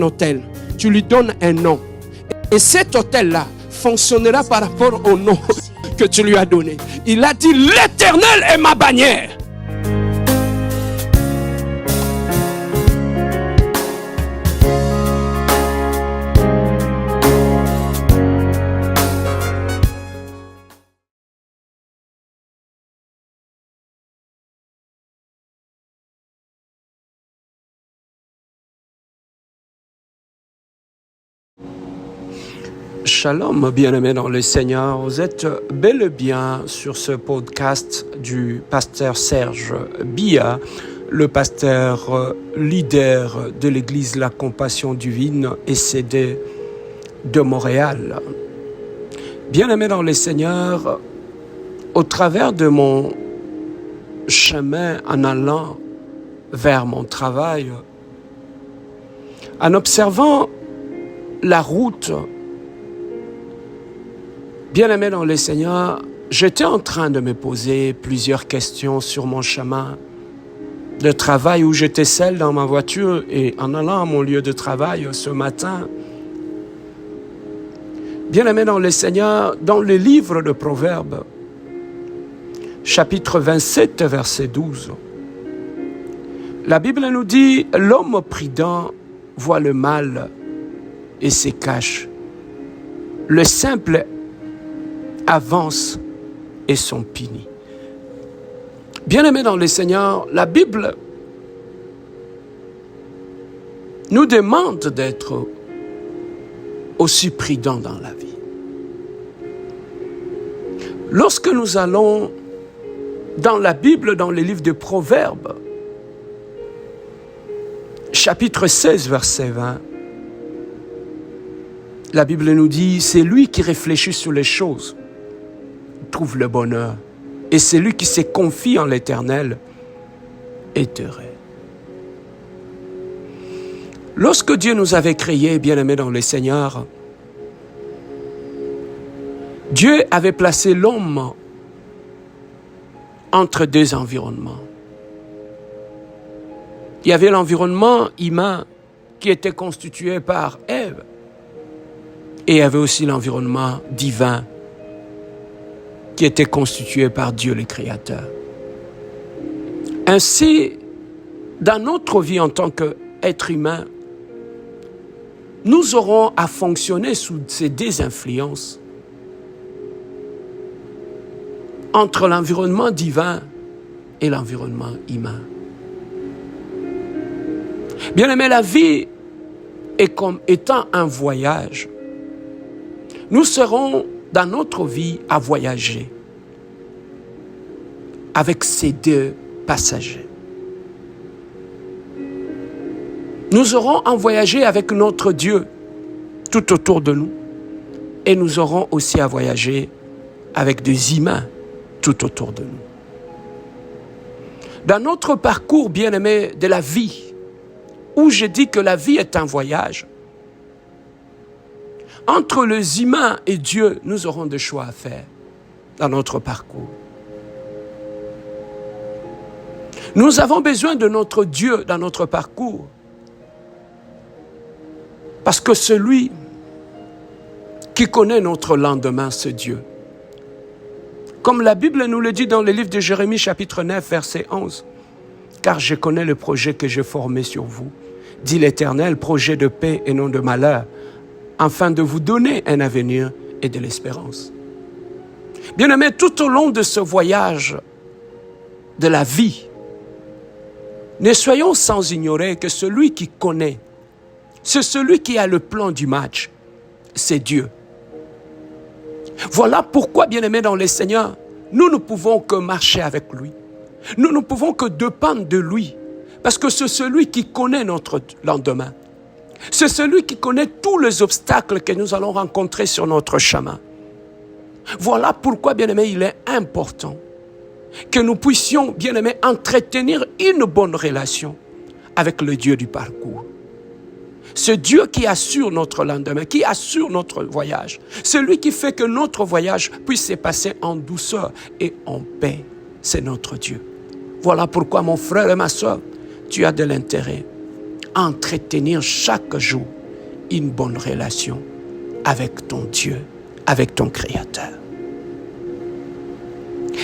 hôtel. Tu lui donnes un nom. Et cet hôtel-là fonctionnera par rapport au nom que tu lui as donné. Il a dit, l'Éternel est ma bannière. Shalom, bien-aimés dans le Seigneur. Vous êtes bel et bien sur ce podcast du pasteur Serge Bia, le pasteur leader de l'église La Compassion Divine ECD de Montréal. Bien-aimés dans le Seigneur, au travers de mon chemin en allant vers mon travail, en observant la route, bien-aimé dans le Seigneur, j'étais en train de me poser plusieurs questions sur mon chemin de travail où j'étais seul dans ma voiture et en allant à mon lieu de travail ce matin. Bien-aimé dans le Seigneur, dans le livre de Proverbes, chapitre 27, verset 12, la Bible nous dit « L'homme prudent voit le mal et se cache. Le simple avance et sont punis. » Bien-aimés dans le Seigneur, la Bible nous demande d'être aussi prudents dans la vie. Lorsque nous allons dans la Bible, dans le livre de Proverbes, chapitre 16, verset 20, la Bible nous dit, c'est lui qui réfléchit sur les choses, trouve le bonheur. Et celui qui se confie en l'Éternel est heureux. Lorsque Dieu nous avait créés, bien-aimés dans le Seigneur, Dieu avait placé l'homme entre deux environnements. Il y avait l'environnement humain qui était constitué par Ève, et il y avait aussi l'environnement divin qui était constitué par Dieu le Créateur. Ainsi, dans notre vie en tant qu'être humain, nous aurons à fonctionner sous ces deux influences entre l'environnement divin et l'environnement humain. Bien-aimé, la vie est comme étant un voyage. Nous serons dans notre vie à voyager avec ces deux passagers. Nous aurons à voyager avec notre Dieu tout autour de nous et nous aurons aussi à voyager avec des humains tout autour de nous. Dans notre parcours, bien-aimé, de la vie, où je dis que la vie est un voyage, entre les humains et Dieu, nous aurons des choix à faire dans notre parcours. Nous avons besoin de notre Dieu dans notre parcours. Parce que celui qui connaît notre lendemain, c'est Dieu. Comme la Bible nous le dit dans le livre de Jérémie, chapitre 9, verset 11. « Car je connais le projet que j'ai formé sur vous, dit l'Éternel, projet de paix et non de malheur, afin de vous donner un avenir et de l'espérance. » Bien-aimés, tout au long de ce voyage de la vie, ne soyons sans ignorer que celui qui connaît, c'est celui qui a le plan du match, c'est Dieu. Voilà pourquoi, bien-aimés dans le Seigneur, nous ne pouvons que marcher avec lui. Nous ne pouvons que dépendre de lui, parce que c'est celui qui connaît notre lendemain. C'est celui qui connaît tous les obstacles que nous allons rencontrer sur notre chemin. Voilà pourquoi, bien-aimés, il est important que nous puissions, bien-aimés, entretenir une bonne relation avec le Dieu du parcours. Ce Dieu qui assure notre lendemain, qui assure notre voyage. Celui qui fait que notre voyage puisse se passer en douceur et en paix. C'est notre Dieu. Voilà pourquoi, mon frère et ma soeur, tu as de l'intérêt entretenir chaque jour une bonne relation avec ton Dieu, avec ton Créateur.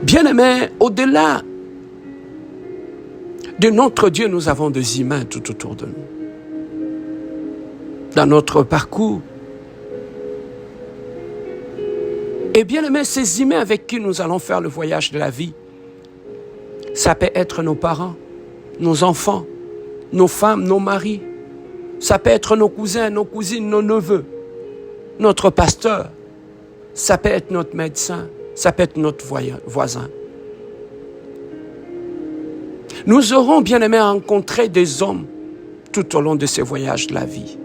Bien-aimés, au-delà de notre Dieu, nous avons des humains tout autour de nous. Dans notre parcours. Et bien-aimés, ces humains avec qui nous allons faire le voyage de la vie, ça peut être nos parents, nos enfants, nos femmes, nos maris. Ça peut être nos cousins, nos cousines, nos neveux, notre pasteur. Ça peut être notre médecin, ça peut être notre voisin. Nous aurons bien aimé rencontrer des hommes tout au long de ces voyages de la vie.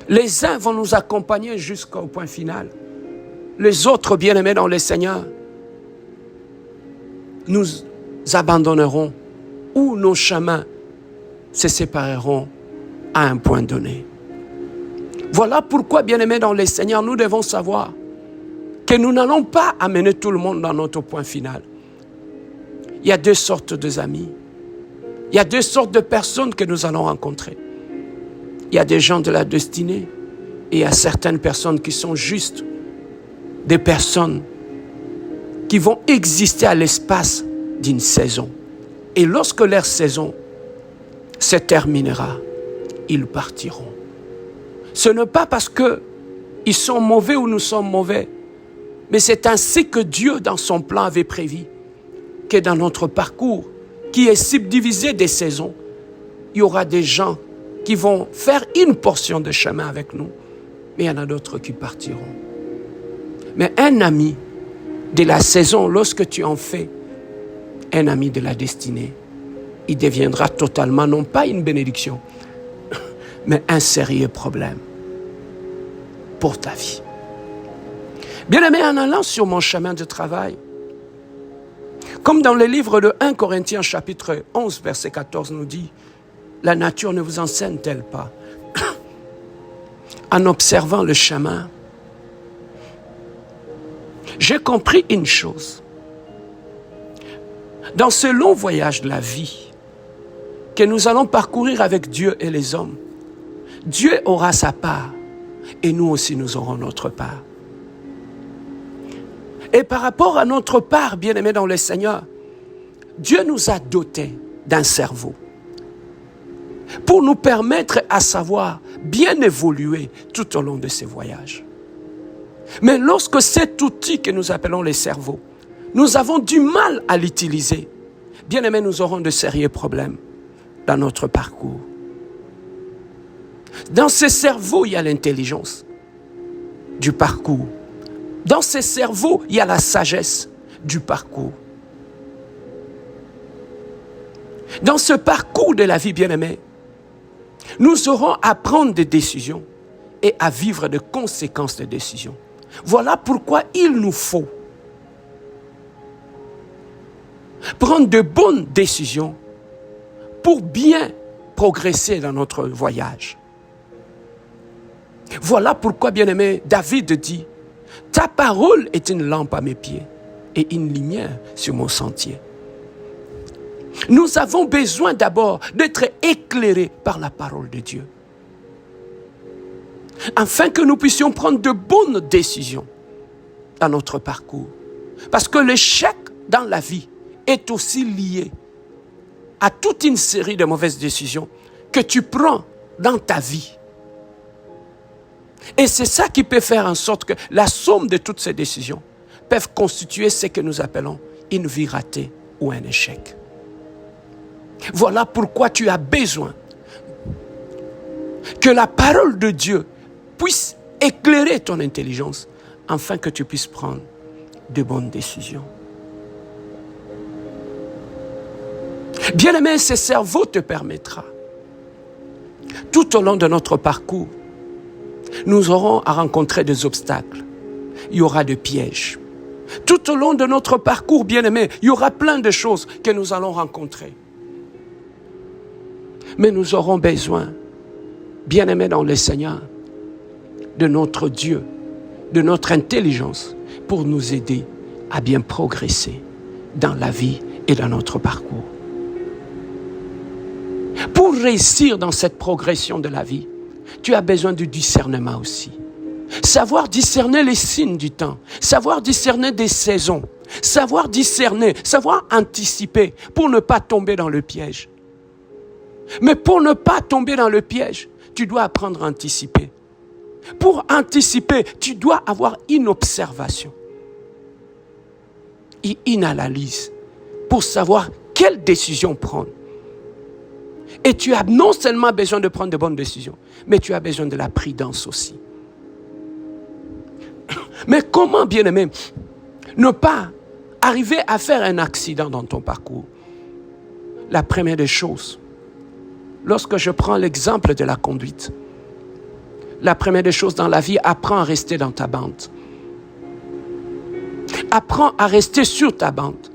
Les uns vont nous accompagner jusqu'au point final. Les autres, bien aimés dans le Seigneur, nous abandonnerons ou nos chemins se sépareront à un point donné. Voilà pourquoi, bien aimés dans le Seigneur, nous devons savoir que nous n'allons pas amener tout le monde dans notre point final. Il y a deux sortes d'amis. Il y a deux sortes de personnes que nous allons rencontrer. Il y a des gens de la destinée et il y a certaines personnes qui sont juste des personnes qui vont exister à l'espace d'une saison. Et lorsque leur saison se terminera, ils partiront. Ce n'est pas parce qu'ils sont mauvais ou nous sommes mauvais, mais c'est ainsi que Dieu, dans son plan, avait prévu que dans notre parcours, qui est subdivisé des saisons, il y aura des gens qui vont faire une portion de chemin avec nous, mais il y en a d'autres qui partiront. Mais un ami de la saison, lorsque tu en fais un ami de la destinée, il deviendra totalement, non pas une bénédiction, mais un sérieux problème pour ta vie. Bien-aimé, en allant sur mon chemin de travail, comme dans le livre de 1 Corinthiens chapitre 11, verset 14 nous dit, la nature ne vous enseigne-t-elle pas en observant le chemin? J'ai compris une chose. Dans ce long voyage de la vie que nous allons parcourir avec Dieu et les hommes, Dieu aura sa part et nous aussi nous aurons notre part. Et par rapport à notre part, bien-aimés dans le Seigneur, Dieu nous a dotés d'un cerveau pour nous permettre à savoir bien évoluer tout au long de ces voyages. Mais lorsque cet outil que nous appelons le cerveau, nous avons du mal à l'utiliser, bien-aimés, nous aurons de sérieux problèmes dans notre parcours. Dans ce cerveau, il y a l'intelligence du parcours. Dans ce cerveau, il y a la sagesse du parcours. Dans ce parcours de la vie, bien-aimés, nous aurons à prendre des décisions et à vivre des conséquences des décisions. Voilà pourquoi il nous faut prendre de bonnes décisions pour bien progresser dans notre voyage. Voilà pourquoi, bien-aimé, David dit, « Ta parole est une lampe à mes pieds et une lumière sur mon sentier. » Nous avons besoin d'abord d'être éclairés par la parole de Dieu, afin que nous puissions prendre de bonnes décisions dans notre parcours. Parce que l'échec dans la vie est aussi lié à toute une série de mauvaises décisions que tu prends dans ta vie. Et c'est ça qui peut faire en sorte que la somme de toutes ces décisions peuvent constituer ce que nous appelons une vie ratée ou un échec. Voilà pourquoi tu as besoin que la parole de Dieu puisse éclairer ton intelligence afin que tu puisses prendre de bonnes décisions. Bien-aimé, ce cerveau te permettra, tout au long de notre parcours, nous aurons à rencontrer des obstacles. Il y aura des pièges. Tout au long de notre parcours, bien-aimé, il y aura plein de choses que nous allons rencontrer. Mais nous aurons besoin, bien-aimés dans le Seigneur, de notre Dieu, de notre intelligence, pour nous aider à bien progresser dans la vie et dans notre parcours. Pour réussir dans cette progression de la vie, tu as besoin du discernement aussi. Savoir discerner les signes du temps, savoir discerner des saisons, savoir discerner, savoir anticiper pour ne pas tomber dans le piège. Mais pour ne pas tomber dans le piège, tu dois apprendre à anticiper. Pour anticiper, tu dois avoir une observation et une analyse pour savoir quelle décision prendre. Et tu as non seulement besoin de prendre de bonnes décisions, mais tu as besoin de la prudence aussi. Mais comment, bien-aimé, ne pas arriver à faire un accident dans ton parcours? La première des choses, lorsque je prends l'exemple de la conduite, la première des choses dans la vie, apprends à rester dans ta bande. Apprends à rester sur ta bande.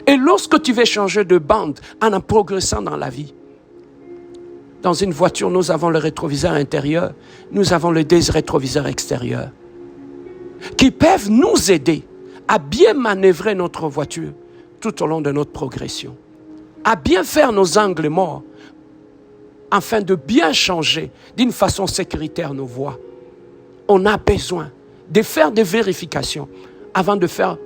Et lorsque tu veux changer de bande en progressant dans la vie, dans une voiture, nous avons le rétroviseur intérieur, nous avons le rétroviseur extérieur, qui peuvent nous aider à bien manœuvrer notre voiture tout au long de notre progression, à bien faire nos angles morts, afin de bien changer d'une façon sécuritaire nos voies. On a besoin de faire des vérifications avant de faire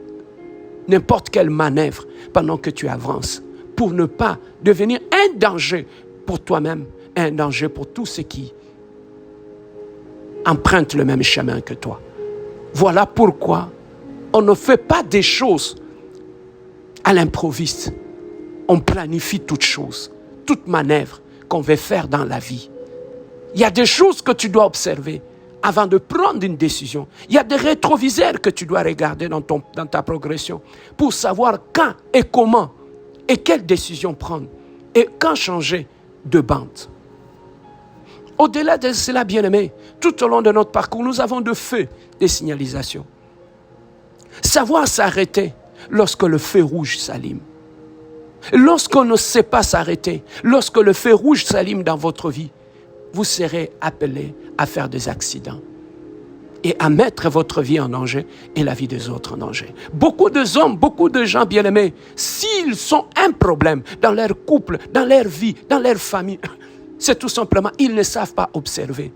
n'importe quelle manœuvre pendant que tu avances, pour ne pas devenir un danger pour toi-même, un danger pour tous ceux qui empruntent le même chemin que toi. Voilà pourquoi on ne fait pas des choses à l'improviste. On planifie toutes choses, toute manœuvre qu'on veut faire dans la vie. Il y a des choses que tu dois observer avant de prendre une décision. Il y a des rétroviseurs que tu dois regarder dans ta progression pour savoir quand et comment et quelle décision prendre et quand changer de bande. Au-delà de cela, bien-aimé, tout au long de notre parcours, nous avons de feux, des signalisations. Savoir s'arrêter lorsque le feu rouge s'allume. Lorsqu'on ne sait pas s'arrêter, lorsque le feu rouge s'allume dans votre vie, vous serez appelé à faire des accidents et à mettre votre vie en danger et la vie des autres en danger. Beaucoup de hommes, beaucoup de gens bien-aimés, s'ils sont un problème dans leur couple, dans leur vie, dans leur famille, c'est tout simplement, ils ne savent pas observer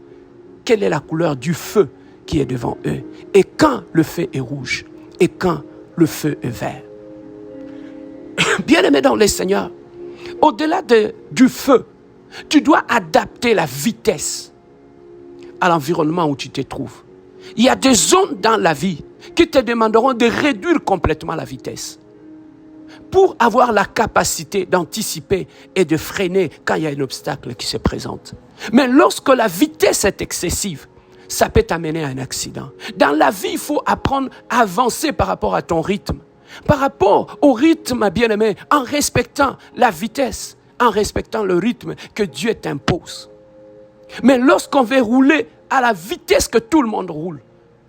quelle est la couleur du feu qui est devant eux et quand le feu est rouge et quand le feu est vert. Bien-aimé dans le Seigneur, au-delà du feu, tu dois adapter la vitesse à l'environnement où tu te trouves. Il y a des zones dans la vie qui te demanderont de réduire complètement la vitesse pour avoir la capacité d'anticiper et de freiner quand il y a un obstacle qui se présente. Mais lorsque la vitesse est excessive, ça peut t'amener à un accident. Dans la vie, il faut apprendre à avancer par rapport à ton rythme. Par rapport au rythme, bien-aimé, en respectant la vitesse, en respectant le rythme que Dieu t'impose. Mais lorsqu'on veut rouler à la vitesse que tout le monde roule,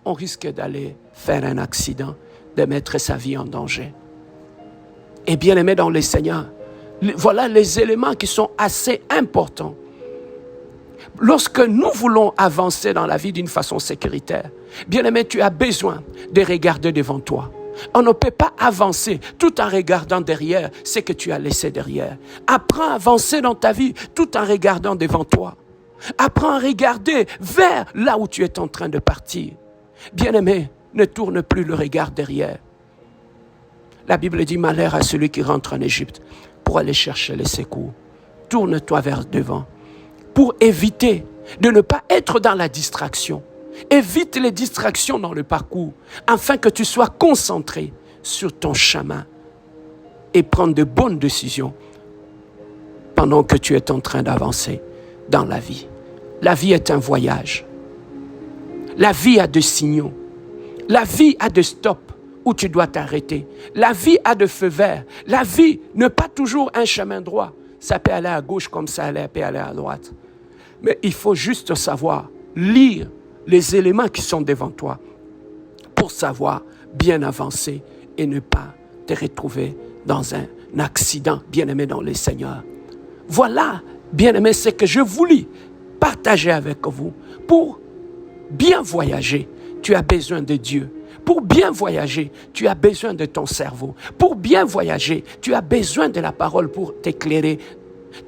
on risque d'aller faire un accident, de mettre sa vie en danger. Et bien-aimé dans le Seigneur, voilà les éléments qui sont assez importants. Lorsque nous voulons avancer dans la vie d'une façon sécuritaire, bien-aimé, tu as besoin de regarder devant toi. On ne peut pas avancer tout en regardant derrière ce que tu as laissé derrière. Apprends à avancer dans ta vie tout en regardant devant toi. Apprends à regarder vers là où tu es en train de partir. Bien-aimé, ne tourne plus le regard derrière. La Bible dit, malheur à celui qui rentre en Égypte pour aller chercher les secours. Tourne-toi vers devant pour éviter de ne pas être dans la distraction. Évite les distractions dans le parcours afin que tu sois concentré sur ton chemin et prendre de bonnes décisions pendant que tu es en train d'avancer dans la vie. La vie est un voyage. La vie a des signaux. La vie a des stops où tu dois t'arrêter. La vie a de feux verts. La vie n'est pas toujours un chemin droit. Ça peut aller à gauche comme ça peut aller à droite. Mais il faut juste savoir lire les éléments qui sont devant toi pour savoir bien avancer et ne pas te retrouver dans un accident, bien-aimé dans le Seigneur. Voilà, bien-aimé, ce que je voulais partager avec vous. Pour bien voyager, tu as besoin de Dieu. Pour bien voyager, tu as besoin de ton cerveau. Pour bien voyager, tu as besoin de la parole pour t'éclairer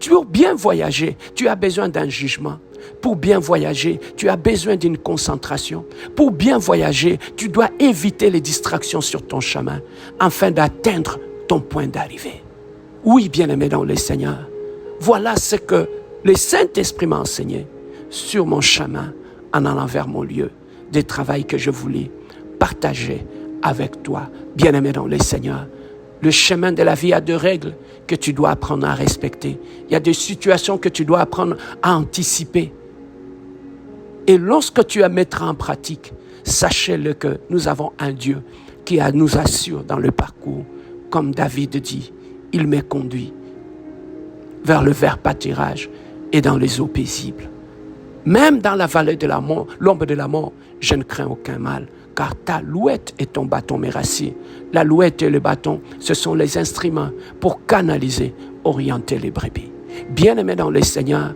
Pour bien voyager, tu as besoin d'un jugement. Pour bien voyager, tu as besoin d'une concentration. Pour bien voyager, tu dois éviter les distractions sur ton chemin afin d'atteindre ton point d'arrivée. Oui, bien-aimé dans le Seigneur, voilà ce que le Saint-Esprit m'a enseigné sur mon chemin en allant vers mon lieu de travail que je voulais partager avec toi, bien-aimé dans le Seigneur. Le chemin de la vie a 2 règles que tu dois apprendre à respecter. Il y a des situations que tu dois apprendre à anticiper. Et lorsque tu la mettras en pratique, sachez-le que nous avons un Dieu qui nous assure dans le parcours. Comme David dit, il m'est conduit vers le vert pâturage et dans les eaux paisibles. Même dans la vallée de la mort, l'ombre de la mort, je ne crains aucun mal, car ta louette et ton bâton me rassurent. La louette et le bâton, ce sont les instruments pour canaliser, orienter les brebis. Bien-aimé dans le Seigneur,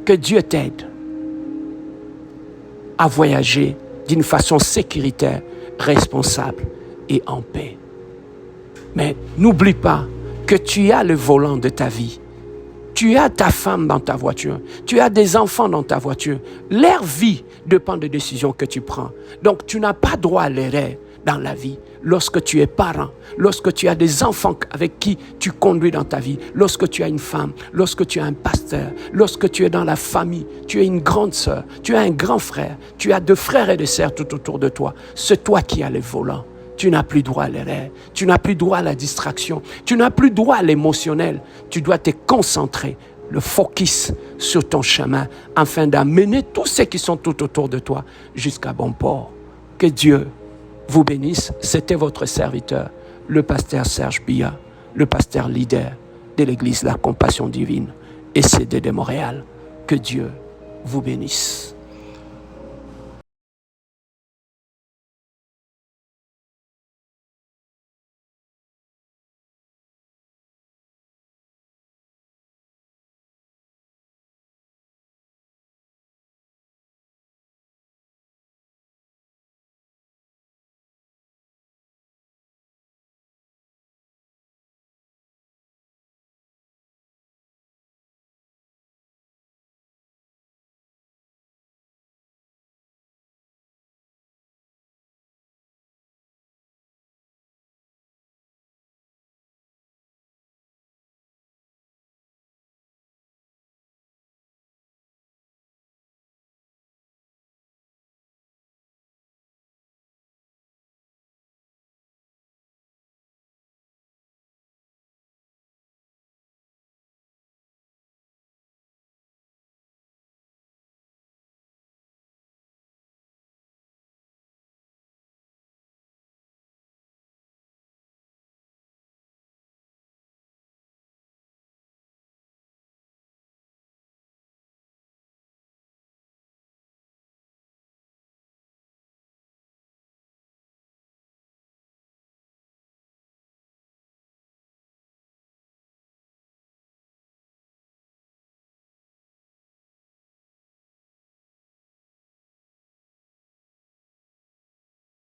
que Dieu t'aide à voyager d'une façon sécuritaire, responsable et en paix. Mais n'oublie pas que tu as le volant de ta vie. Tu as ta femme dans ta voiture. Tu as des enfants dans ta voiture. Leur vie dépend des décisions que tu prends. Donc, tu n'as pas droit à l'erreur dans la vie. Lorsque tu es parent, lorsque tu as des enfants avec qui tu conduis dans ta vie, lorsque tu as une femme, lorsque tu as un pasteur, lorsque tu es dans la famille, tu es une grande sœur, tu as un grand frère, tu as 2 frères et 2 sœurs tout autour de toi. C'est toi qui as le volant. Tu n'as plus droit à l'erreur, tu n'as plus droit à la distraction, tu n'as plus droit à l'émotionnel. Tu dois te concentrer, le focus sur ton chemin afin d'amener tous ceux qui sont tout autour de toi jusqu'à bon port. Que Dieu vous bénisse. C'était votre serviteur, le pasteur Serge Biya, le pasteur leader de l'église La Compassion Divine et CD de Montréal. Que Dieu vous bénisse.